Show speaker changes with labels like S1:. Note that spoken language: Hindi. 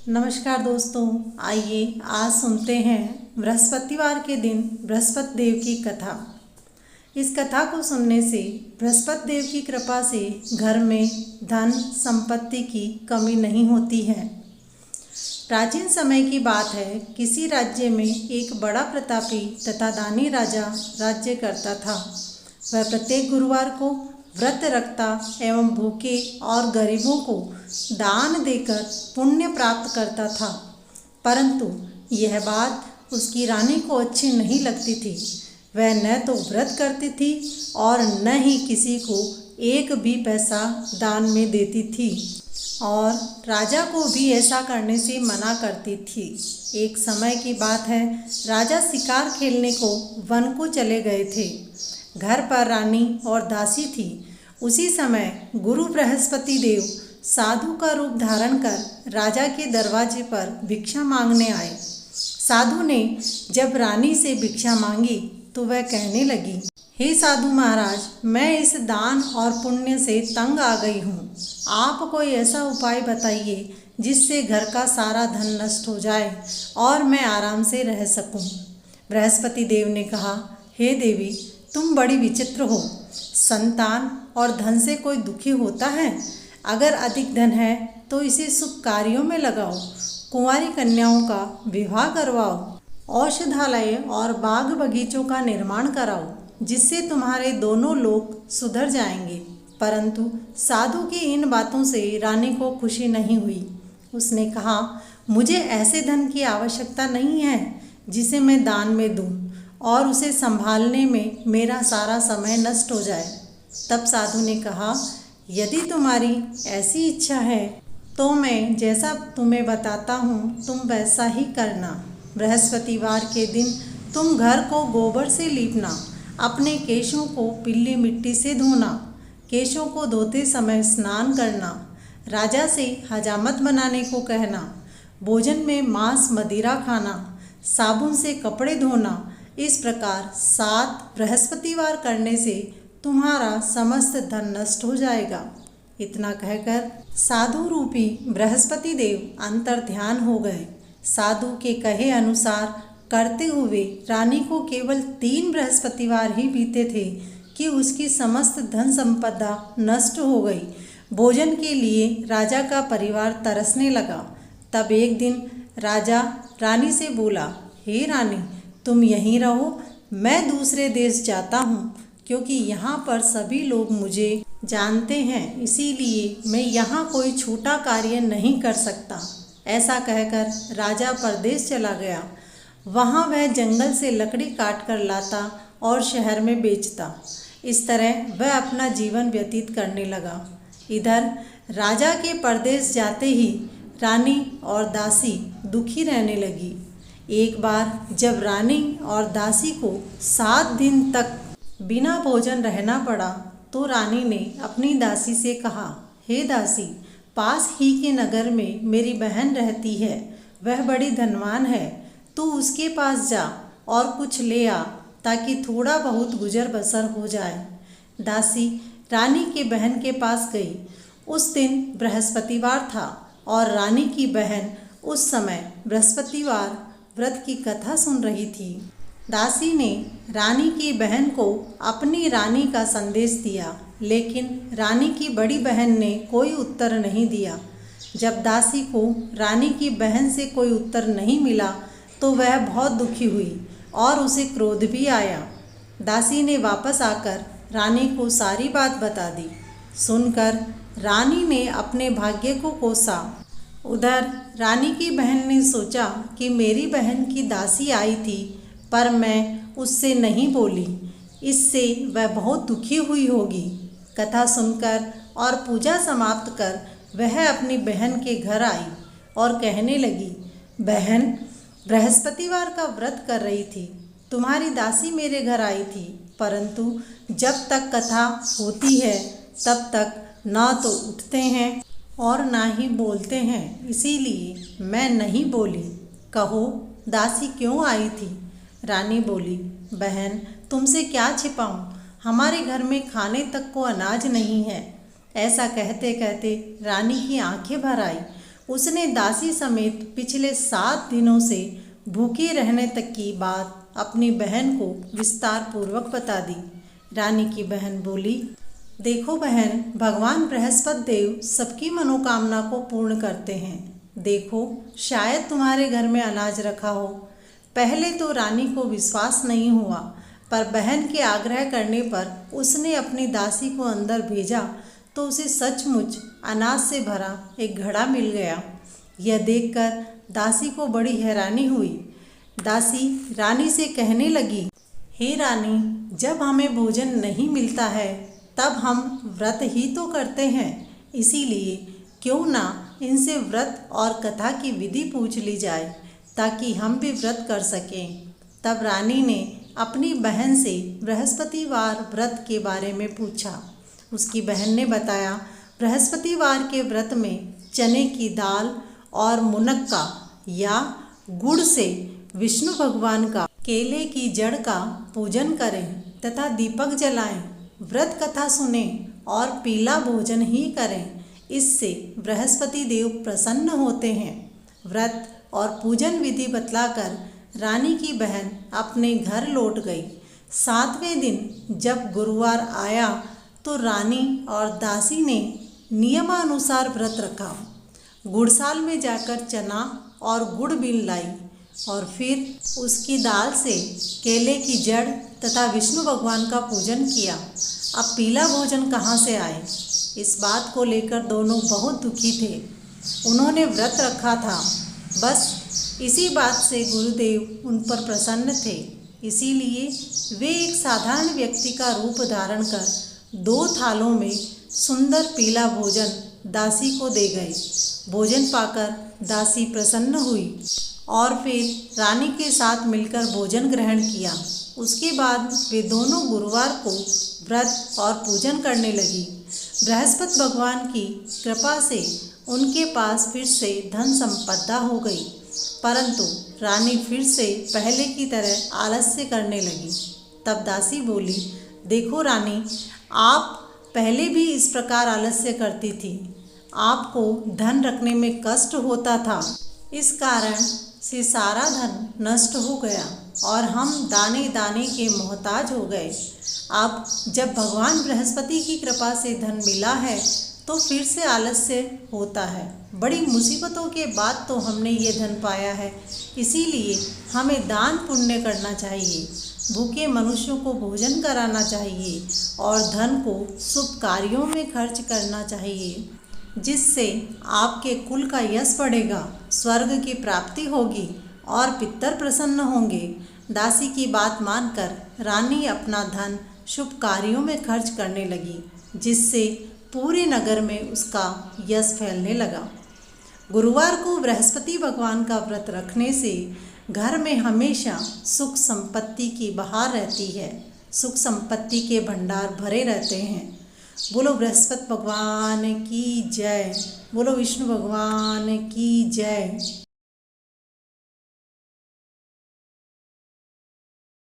S1: नमस्कार दोस्तों, आइए आज सुनते हैं बृहस्पतिवार के दिन बृहस्पति देव की कथा। इस कथा को सुनने से बृहस्पति देव की कृपा से घर में धन संपत्ति की कमी नहीं होती है। प्राचीन समय की बात है, किसी राज्य में एक बड़ा प्रतापी तथा दानी राजा राज्य करता था। वह प्रत्येक गुरुवार को व्रत रखता एवं भूखे और गरीबों को दान देकर पुण्य प्राप्त करता था। परंतु यह बात उसकी रानी को अच्छी नहीं लगती थी। वह न तो व्रत करती थी और न ही किसी को एक भी पैसा दान में देती थी और राजा को भी ऐसा करने से मना करती थी। एक समय की बात है, राजा शिकार खेलने को वन को चले गए थे। घर पर रानी और दासी थी। उसी समय गुरु बृहस्पति देव साधु का रूप धारण कर राजा के दरवाजे पर भिक्षा मांगने आए। साधु ने जब रानी से भिक्षा मांगी तो वह कहने लगी, हे साधु महाराज, मैं इस दान और पुण्य से तंग आ गई हूँ। आप कोई ऐसा उपाय बताइए जिससे घर का सारा धन नष्ट हो जाए और मैं आराम से रह सकूँ। बृहस्पति देव ने कहा, हे देवी, तुम बड़ी विचित्र हो। संतान और धन से कोई दुखी होता है? अगर अधिक धन है तो इसे शुभ कार्यों में लगाओ, कुंवारी कन्याओं का विवाह करवाओ, औषधालय और बाग बगीचों का निर्माण कराओ, जिससे तुम्हारे दोनों लोग सुधर जाएंगे। परंतु साधु की इन बातों से रानी को खुशी नहीं हुई। उसने कहा, मुझे ऐसे धन की आवश्यकता नहीं है जिसे मैं दान में दूं और उसे संभालने में मेरा सारा समय नष्ट हो जाए। तब साधु ने कहा, यदि तुम्हारी ऐसी इच्छा है तो मैं जैसा तुम्हें बताता हूँ तुम वैसा ही करना। बृहस्पतिवार के दिन तुम घर को गोबर से लीपना, अपने केशों को पीली मिट्टी से धोना, केशों को धोते समय स्नान करना, राजा से हजामत बनाने को कहना, भोजन में मांस मदिरा खाना, साबुन से कपड़े धोना। इस प्रकार 7 बृहस्पतिवार करने से तुम्हारा समस्त धन नष्ट हो जाएगा। इतना कहकर साधु रूपी बृहस्पति देव अंतर ध्यान हो गए। साधु के कहे अनुसार करते हुए रानी को केवल 3 बृहस्पतिवार ही बीते थे कि उसकी समस्त धन संपदा नष्ट हो गई। भोजन के लिए राजा का परिवार तरसने लगा। तब एक दिन राजा रानी से बोला, हे रानी, तुम यहीं रहो, मैं दूसरे देश जाता हूँ, क्योंकि यहाँ पर सभी लोग मुझे जानते हैं, इसीलिए मैं यहाँ कोई छोटा कार्य नहीं कर सकता। ऐसा कहकर राजा परदेश चला गया। वहाँ वह जंगल से लकड़ी काट कर लाता और शहर में बेचता। इस तरह वह अपना जीवन व्यतीत करने लगा। इधर राजा के परदेश जाते ही रानी और दासी दुखी रहने लगी। एक बार जब रानी और दासी को 7 दिन तक बिना भोजन रहना पड़ा तो रानी ने अपनी दासी से कहा, हे दासी, पास ही के नगर में मेरी बहन रहती है, वह बड़ी धनवान है, तू उसके पास जा और कुछ ले आ ताकि थोड़ा बहुत गुजर बसर हो जाए। दासी रानी के बहन के पास गई। उस दिन बृहस्पतिवार था और रानी की बहन उस समय बृहस्पतिवार व्रत की कथा सुन रही थी। दासी ने रानी की बहन को अपनी रानी का संदेश दिया, लेकिन रानी की बड़ी बहन ने कोई उत्तर नहीं दिया। जब दासी को रानी की बहन से कोई उत्तर नहीं मिला तो वह बहुत दुखी हुई और उसे क्रोध भी आया। दासी ने वापस आकर रानी को सारी बात बता दी। सुनकर रानी ने अपने भाग्य को कोसा। उधर रानी की बहन ने सोचा कि मेरी बहन की दासी आई थी पर मैं उससे नहीं बोली, इससे वह बहुत दुखी हुई होगी। कथा सुनकर और पूजा समाप्त कर वह अपनी बहन के घर आई और कहने लगी, बहन, बृहस्पतिवार का व्रत कर रही थी, तुम्हारी दासी मेरे घर आई थी, परंतु जब तक कथा होती है तब तक ना तो उठते हैं और ना ही बोलते हैं, इसीलिए मैं नहीं बोली। कहो दासी क्यों आई थी? रानी बोली, बहन, तुमसे क्या छिपाऊं, हमारे घर में खाने तक को अनाज नहीं है। ऐसा कहते कहते रानी की आंखें भर आई। उसने दासी समेत पिछले 7 दिनों से भूखे रहने तक की बात अपनी बहन को विस्तार पूर्वक बता दी। रानी की बहन बोली, देखो बहन, भगवान बृहस्पति देव सबकी मनोकामना को पूर्ण करते हैं। देखो, शायद तुम्हारे घर में अनाज रखा हो। पहले तो रानी को विश्वास नहीं हुआ, पर बहन के आग्रह करने पर उसने अपनी दासी को अंदर भेजा तो उसे सचमुच अनाज से भरा एक घड़ा मिल गया। यह देखकर दासी को बड़ी हैरानी हुई। दासी रानी से कहने लगी, हे रानी, जब हमें भोजन नहीं मिलता है तब हम व्रत ही तो करते हैं, इसीलिए क्यों ना इनसे व्रत और कथा की विधि पूछ ली जाए ताकि हम भी व्रत कर सकें। तब रानी ने अपनी बहन से बृहस्पतिवार व्रत के बारे में पूछा। उसकी बहन ने बताया, बृहस्पतिवार के व्रत में चने की दाल और मुनक्का या गुड़ से विष्णु भगवान का केले की जड़ का पूजन करें तथा दीपक जलाएं, व्रत कथा सुने और पीला भोजन ही करें। इससे बृहस्पति देव प्रसन्न होते हैं। व्रत और पूजन विधि बतलाकर रानी की बहन अपने घर लौट गई। 7वें दिन जब गुरुवार आया तो रानी और दासी ने नियमानुसार व्रत रखा। गुड़साल में जाकर चना और गुड़ बीन लाई और फिर उसकी दाल से केले की जड़ तथा विष्णु भगवान का पूजन किया। अब पीला भोजन कहाँ से आए? इस बात को लेकर दोनों बहुत दुखी थे। उन्होंने व्रत रखा था, बस इसी बात से गुरुदेव उन पर प्रसन्न थे। इसीलिए वे एक साधारण व्यक्ति का रूप धारण कर 2 थालों में सुंदर पीला भोजन दासी को दे गए। भोजन पाकर दासी प्रसन्न हुई और फिर रानी के साथ मिलकर भोजन ग्रहण किया। उसके बाद वे दोनों गुरुवार को व्रत और पूजन करने लगी। बृहस्पति भगवान की कृपा से उनके पास फिर से धन संपदा हो गई, परंतु रानी फिर से पहले की तरह आलस्य करने लगी। तब दासी बोली, देखो रानी, आप पहले भी इस प्रकार आलस्य करती थी। आपको धन रखने में कष्ट होता था, इस कारण से सारा धन नष्ट हो गया और हम दाने दाने के मोहताज हो गए। अब जब भगवान बृहस्पति की कृपा से धन मिला है तो फिर से आलस्य होता है। बड़ी मुसीबतों के बाद तो हमने ये धन पाया है, इसीलिए हमें दान पुण्य करना चाहिए, भूखे मनुष्यों को भोजन कराना चाहिए और धन को शुभ कार्यों में खर्च करना चाहिए, जिससे आपके कुल का यश बढ़ेगा, स्वर्ग की प्राप्ति होगी और पितर प्रसन्न होंगे। दासी की बात मानकर रानी अपना धन शुभ कार्यों में खर्च करने लगी, जिससे पूरे नगर में उसका यश फैलने लगा। गुरुवार को बृहस्पति भगवान का व्रत रखने से घर में हमेशा सुख संपत्ति की बहार रहती है। सुख संपत्ति के भंडार भरे रहते हैं। बोलो बृहस्पति भगवान की जय। बोलो विष्णु भगवान की जय।